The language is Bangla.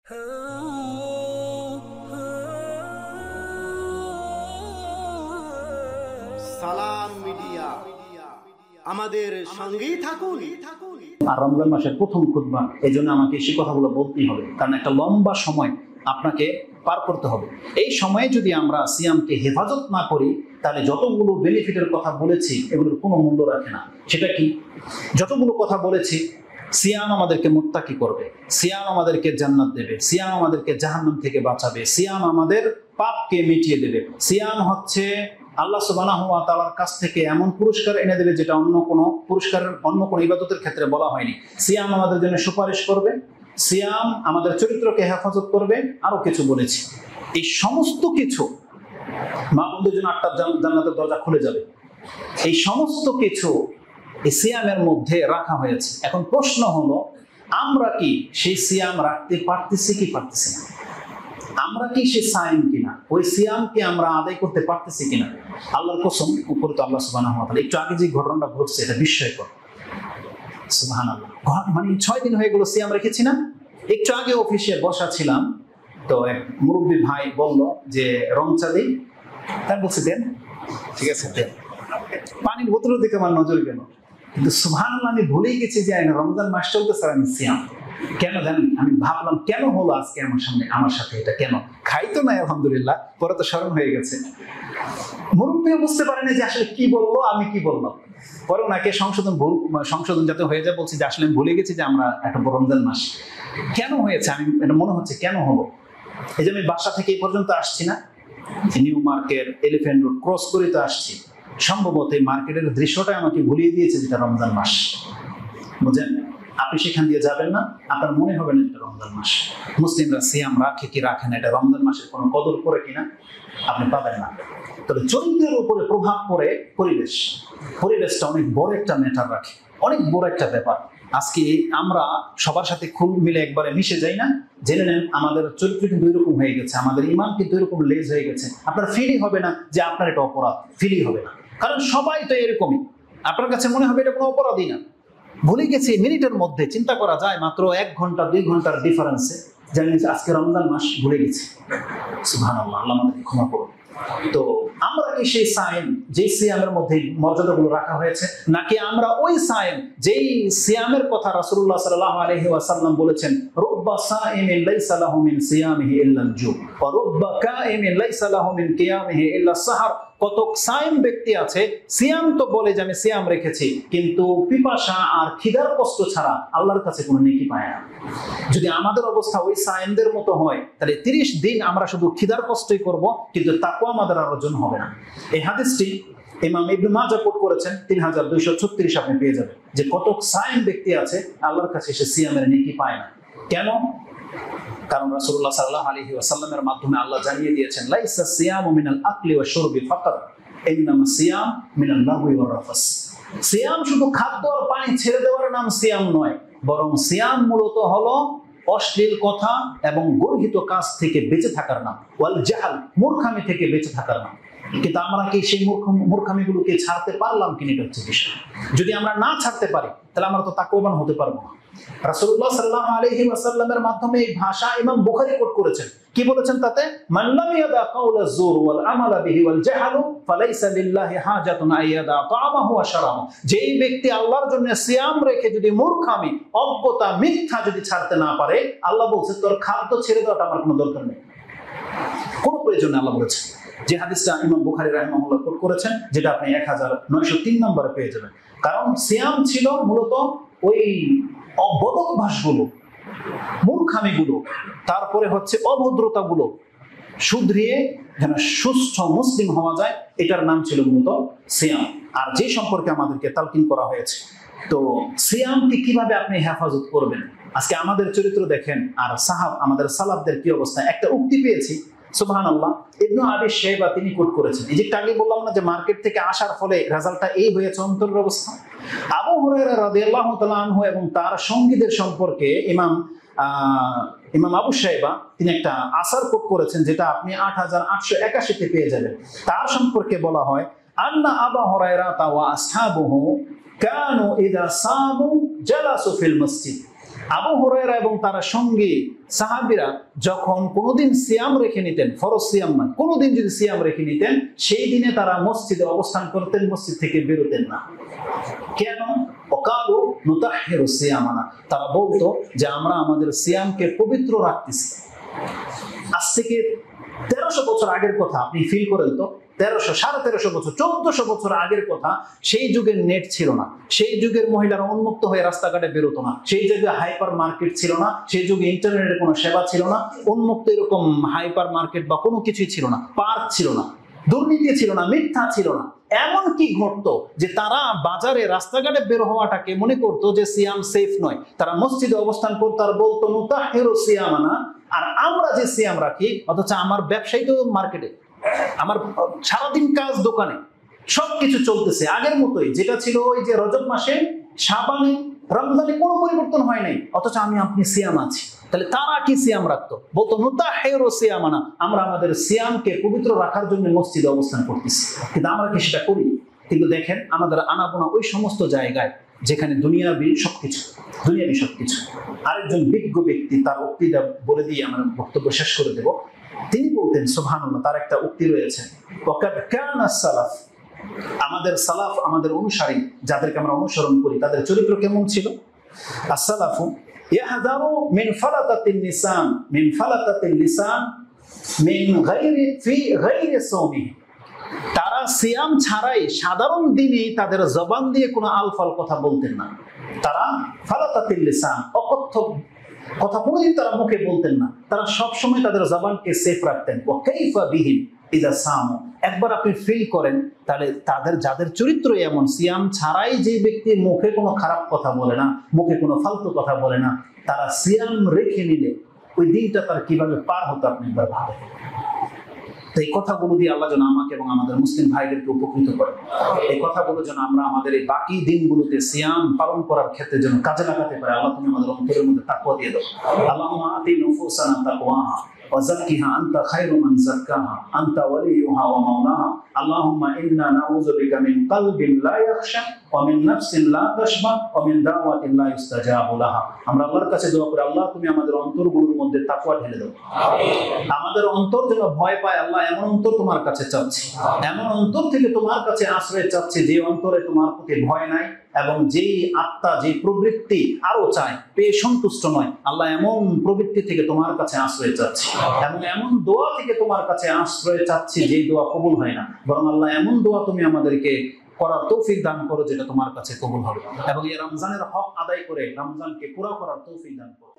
সালাম মিডিয়া আমাদের সঙ্গেই থাকুন। আর রমজান মাসের প্রথম খুতবা, এই জন্য আমাকে সেই কথাগুলো বলতেই হবে, কারণ একটা লম্বা সময় আপনাকে পার করতে হবে। এই সময়ে যদি আমরা সিয়ামকে হেফাজত না করি, তাহলে যতগুলো বেনিফিটের কথা বলেছি এগুলোর কোনো মূল্য রাখে না। সেটা কি? যতগুলো কথা বলেছি, সিয়াম আমাদেরকে মুত্তাকি করবে, সিয়াম আমাদেরকে জান্নাত দেবে, সিয়াম আমাদেরকে জাহান্নাম থেকে বাঁচাবে, সিয়াম আমাদের পাপকে মিটিয়ে দেবে, সিয়াম হচ্ছে আল্লাহ সুবহানাহু ওয়া তাআলার কাছ থেকে এমন পুরস্কার এনে দেবে যেটা অন্য কোনো পুরস্কারের, অন্য কোনো ইবাদতের ক্ষেত্রে বলা হয়নি। সিয়াম আমাদের জন্য সুপারিশ করবে, সিয়াম আমাদের চরিত্রকে হেফাজত করবে, আরো কিছু বলেছি। এই সমস্ত কিছু মা বোনদের জন্য 8টা জান্নাতের দরজা খুলে যাবে। এই সমস্ত কিছু এই সিয়ামের মধ্যে রাখা হয়েছে। এখন প্রশ্ন হলো, আমরা কি সেই সিয়াম রাখতে পারতেছি কি পারতেছি না? আমরা কি সে সাইম কিনা? ওই সিয়ামকে আমরা আদায় করতে পারতেছি কিনা? আল্লাহর কসম, উপরে তো আল্লাহ সুবহানাহু ওয়া তাআলা, একটু আগে যে ঘটনাটা ঘটছে এটা বিস্ময়কর। সুবহানাল্লাহ, মানে 6 দিন হয়ে গেল সিয়াম রেখেছি না। একটু আগে অফিসে বসা ছিলাম, তো এক মুরব্বী ভাই বলল যে রমচা দিই, তাই বলছে দেন, ঠিক আছে দেন। পানির বোতলের দিকে আমার নজর গেল, কিন্তু সুবহানাল্লাহ আমি ভুলেই গেছি যে রমজান মাস চলতেছে, আমি সিয়াম কেন জানেন? আমি ভাবলাম কেন হলো আজকে আমার সাথে এটা, কেন খাই তো নাই আলহামদুলিল্লাহ, পরে তো স্মরণ হয়ে গেছে। মুরব্বী বুঝতে পারেনি যে আসলে কি বললো, আমি কি বললাম। পরে ওনাকে সংশোধন যাতে হয়ে যায় বলছি যে আসলে আমি ভুলে গেছি যে আমরা একটা রমজান মাস কেন হয়েছে, আমি এটা মনে হচ্ছে কেন হলো। এই যে আমি বাসা থেকে এই পর্যন্ত আসছি না, new market, elephant road cross করে তো আসছি, সম্ভবত এই মার্কেটের দৃশ্যটা আমাকে ভুলিয়ে দিয়েছে যেটা রমজান মাস। বুঝেন, আপনি সেখান দিয়ে যাবেন না, আপনার মনে হবে না এটা রমজান মাস। মুসলিমরা সিয়াম রাখে কি রাখে না, এটা রমজান মাসের কোনো কদর করে কিনা আপনি পাবেন না। তবে চরিত্রের উপরে প্রভাব পড়ে পরিবেশটা অনেক বড় একটা ম্যাটার রাখে, অনেক বড় একটা ব্যাপার। আজকে আমরা সবার সাথে খুব মিলে একবারে মিশে যাই না, জেনে নেন আমাদের চরিত্র কিন্তু এরকম হয়ে গেছে, আমাদের ইমান কিন্তু এরকম লেজ হয়ে গেছে। আপনার ফিলই হবে না যে আপনার এটা অপরাধ, ফিলই হবে না, কারণ সবাই তো এরকমই। আপনার কাছে মনে হবে এটা কোনো অপরাধই না। ভুলে গেছি মিনিটের মধ্যে, চিন্তা করা যায় মাত্র 1 ঘন্টা 2 ঘন্টার ডিফারেন্সে জানি যে আজকে রমজান মাস ভুলে গেছি। সুবহানাল্লাহ, আল্লাহ আমাদেরকে ক্ষমা করুন। তো আমরা কি সেই সায়েম যে সিয়ামের মধ্যে মর্যাদাগুলো রাখা হয়েছে, নাকি আমরা ওই সায়েম যেই সিয়ামের কথা রাসূলুল্লাহ সাল্লাল্লাহু আলাইহি ওয়াসাল্লাম বলেছেন, রুব্বা সাইমিন লাইসা লাহু মিন সিয়ামিহি ইল্লা আল-জু ওয়া রুব্বা কাইমিন লাইসা লাহু মিন কিয়ামিহি ইল্লা আস-সাহর। কত সায়েম ব্যক্তি আছে, সিয়াম তো বলে যে আমি সিয়াম রেখেছি, কিন্তু পিপাসা আর খিদার কষ্ট ছাড়া আল্লাহর কাছে কোনো নেকি পায় না। যদি আমাদের অবস্থা ওই সায়েমদের মতো হয়, তাহলে 30 দিন আমরা শুধু খিদার কষ্টই করব, কিন্তু তাকওয়া আমাদের অর্জন হবে না। এই হাদিসটি ইমাম ইবনে মাজাহ কোট করেছেন, 3236 আপনি পেয়ে যাবেন যে কত সায়েম ব্যক্তি আছে আল্লাহর কাছে সে সিয়ামের নেকি পায় না। কেন? কারণ রাসূলুল্লাহ সাল্লাল্লাহু আলাইহি ওয়াসাল্লামের মাধ্যমে আল্লাহ জানিয়ে দিয়েছেন, লাইসা সিয়ামু মিনাল আকলি ওয়া শুরবি ফাকাত ইন্নামা সিয়াম মিনাল লাগwi ওয়ার রাফাস। সিয়াম শুধু খাদ্য আর পানি ছেড়ে দেওয়ার নাম সিয়াম নয়, বরং সিয়াম মূলত হলো অশ্লীল কথা এবং গর্হিত কাজ থেকে বেঁচে থাকার নাম, ওয়াল জাহাল, মূর্খামি থেকে বেঁচে থাকার নাম। কিন্তু আমরা কি সেই মূর্খামিগুলোকে ছাড়তে পারলাম কিনা, এটা হচ্ছে বিষয়। যদি আমরা না ছাড়তে পারি, তাহলে আমরা তো তাকওয়াবান হতে পারবো না। রাসূলুল্লাহ সাল্লাল্লাহু আলাইহি ওয়াসাল্লামের মাধ্যমে এই ভাষা ইমাম বুখারী কোট করেছেন। কি বলেছেন তাতে? মান লাম ইয়াদা কাওলা যুর ওয়াল আমালা বিহি ওয়াল জাহলু ফালাইসা লিল্লাহি হাজাতুন আইয়াদা তাআমাহু ওয়া শারাবাহু। যেই ব্যক্তি আল্লাহর জন্য সিয়াম রেখে যদি মূর্খামি, অজ্ঞতা, মিথ্যা যদি ছাড়তে না পারে, আল্লাহ বলছে তোর খাদ্য ছেড়ে দেওয়াটা আমার কোনো দরকার নেই, কোনো প্রয়োজন নেই। আল্লাহ বলেছে, যে হাদিসটা ইমাম বুখারী রাহিমাহুল্লাহ কোট করেছেন, যেটা আপনি 1903 নম্বরে পেয়ে যাবেন। কারণ সিয়াম ছিল মূলত ওই অবদভ্যাসগুলো, মূর্খামিগুলো, তারপরে হচ্ছে অভদ্রতাগুলো শুধরিয়ে যেন সুস্থ মুসলিম হওয়া যায়, এটার নাম ছিল মূলত সিয়াম। আর যে সম্পর্কে আমাদেরকে তালকিন করা হয়েছে, তো সিয়ামকে কিভাবে আপনি হেফাজত করবেন, আজকে আমাদের চরিত্র দেখেন। আর আমাদের সালাফদের কি অবস্থা। একটা উক্তি পেয়েছি, সুবহানাল্লাহ, ইবনে আবি শাইবা তিনি কোট করেছেন। এই যে আগে বললাম না যে মার্কেট থেকে আসার ফলে রেজাল্টটা এই হয়েছে, অন্তরের অবস্থা। আবু হুরায়রা রাদিয়াল্লাহু তাআলা আনহু এবং তার সঙ্গীদের সম্পর্কে ইমাম আবু শাইবা তিনি একটা আসার কোট করেছেন, যেটা আপনি 8881 তে পেয়ে যাবেন। তার সম্পর্কে বলা হয়, আন্না আবু হুরায়রা ওয়া আসহাবুহু কানু ইযা সামু জালাসু ফিল মসজিদ। আবু হুরায়রা এবং তার সঙ্গী সাহাবীরা যখন কোনোদিন সিয়াম রেখে নিতেন, ফরজ সিয়াম নয়, কোনোদিন যদি সিয়াম রেখে নিতেন, সেই দিনে তারা মসজিদে অবস্থান করতেন, মসজিদ থেকে বেরোতেন না। কেন? ওয়াকালু নুতাহহিরু সিয়ামানা, তারা বলতো যে আমরা আমাদের সিয়ামকে পবিত্র রাখতেছি। আজ থেকে 1300 বছর আগের কথা আপনি ফিল করেন তো, 1300 বছর, 1400 বছর আগের কথা। সেই যুগের নেট ছিল না, সেই যুগের মহিলারা উন্মুক্ত হয়ে রাস্তাঘাটে বেরোতো না, সেই যুগে হাইপার মার্কেট ছিল না, সেই যুগে ইন্টারনেটের কোনো সেবা ছিল না, উন্মুক্ত এরকম হাইপার মার্কেট বা কোনো কিছুই ছিল না, পার্ক ছিল না, দুর্নীতি ছিল না, মিথ্যা ছিল না। এমন কি ঘটতো যে তারা বাজারে রাস্তাঘাটে বের হওয়াটাকে মনে করতো যে সিয়াম সেফ নয়। তারা মসজিদে অবস্থান করতো আর বলতো নুতাহহিরু সিয়ামানা, আর আমরা যে সিয়াম রাখি, অথচ আমার ব্যবসায়ী তো মার্কেটে, আমার সারাদিন কাজ দোকানে, সবকিছু চলতেছে আগের মতোই, যেটা ছিল ওই যে রজব মাসে, শাবানে, রমজানে কোনো পরিবর্তন হয় নাই, অথচ আপনি সিয়াম আছি। তাহলে তারা কি সিয়াম রাখতো? বলতো নুতাহহিরু সিয়ামানা, আমরা আমাদের সিয়ামকে পবিত্র রাখার জন্য মসজিদে অবস্থান করতেছি। কিন্তু আমরা কি সেটা করি? কিন্তু দেখেন আমাদের আনাগোনা ওই সমস্ত জায়গায় যেখানে দুনিয়াবি সবকিছু। আরেকজন বিজ্ঞ ব্যক্তি তার উক্তিটা বলে দিয়ে আমরা বক্তব্য শেষ করে দেব। তিনি বলতেন, সুবহানাল্লাহ, তার একটা উক্তি রয়েছে, ওয়াকাদ কানা সালাফ, আমাদের সালাফ, আমাদের অনুসারী, যাদেরকে আমরা অনুসরণ করি, তাদের চরিত্র কেমন ছিল? as-সালাফু ইয়াহদারু মিন ফালাতাতিল লিসান মিন গায়রি সাওমিহি, তারা সিয়াম ছাড়াই সাধারণ দিনে তাদের জবান দিয়ে কোনো আলফাল কথা বলতেন না। তারা ফালাতাতিল লিসান, অকথ্য কথা কোনোদিন তারা মুখে বলতেন না। তারা সবসময় তাদের জবানকে সেফ রাখতেন। ওয়া কাইফা বিহিম ইযা সামু, একবার আপনি ফিল করেন তাহলে তাদের যাদের চরিত্র এমন, সিয়াম ছাড়াই যে ব্যক্তি মুখে কোনো খারাপ কথা বলে না, মুখে কোনো ফালতু কথা বলে না, তারা সিয়াম রেখে নিলে ওই দিনটা তার কিভাবে পার হতো আপনি একবার ভাবেন। তো এই কথাগুলো দিয়ে আল্লাহ যেন আমাকে এবং আমাদের মুসলিম ভাইদেরকে উপকৃত করে। এই কথাগুলো যেন আমরা আমাদের এই বাকি দিনগুলোতে সিয়াম পালন করার ক্ষেত্রে যেন কাজে লাগাতে পারে। আল্লাহ তুমি আমাদের অন্তরের মধ্যে তাকওয়া দিয়ে দাও। আল্লাহুম্মা আতি নুফুসানা তাকওয়াহা ওয়া যাক্কিহা আনতা খায়রু মান যাক্কাহা আনতা ওয়ালিয়ুহা ওয়া মাওলাহা। আল্লাহুম্মা ইন্না নাউযু বিকা মিন কলবিন লা ইয়াখশা ওয়া মিন নাফসিন লা তাশবা ওয়া মিন দাওয়াতিন লা ইস্তাজাবু লাহা। আমরা আল্লাহর কাছে দোয়া করি, আল্লাহ তুমি আমাদের অন্তরগুলোর মধ্যে তাকওয়া ঢেলে দাও। আমাদের অন্তর যেন ভয় পায়। আল্লাহ এমন অন্তর তোমার কাছে চাচ্ছি, এমন অন্তর থেকে তোমার কাছে আশ্রয় চাচ্ছি যে অন্তরে তোমার প্রতি ভয় নাই এবং যেই আত্মা, যে প্রবৃত্তি আরো চায়, পেয়ে সন্তুষ্ট নয়। আল্লাহ এমন প্রবৃত্তি থেকে তোমার কাছে আশ্রয় চাচ্ছি এবং এমন দোয়া থেকে তোমার কাছে আশ্রয় চাচ্ছি যে দোয়া কবুল হয় না, বরং আল্লাহ এমন দোয়া তুমি আমাদেরকে করার তৌফিক দান করো যেটা তোমার কাছে কবুল হবে, এবং এই রমজানের হক আদায় করে রমজানকে পুরা করার তৌফিক দান করো।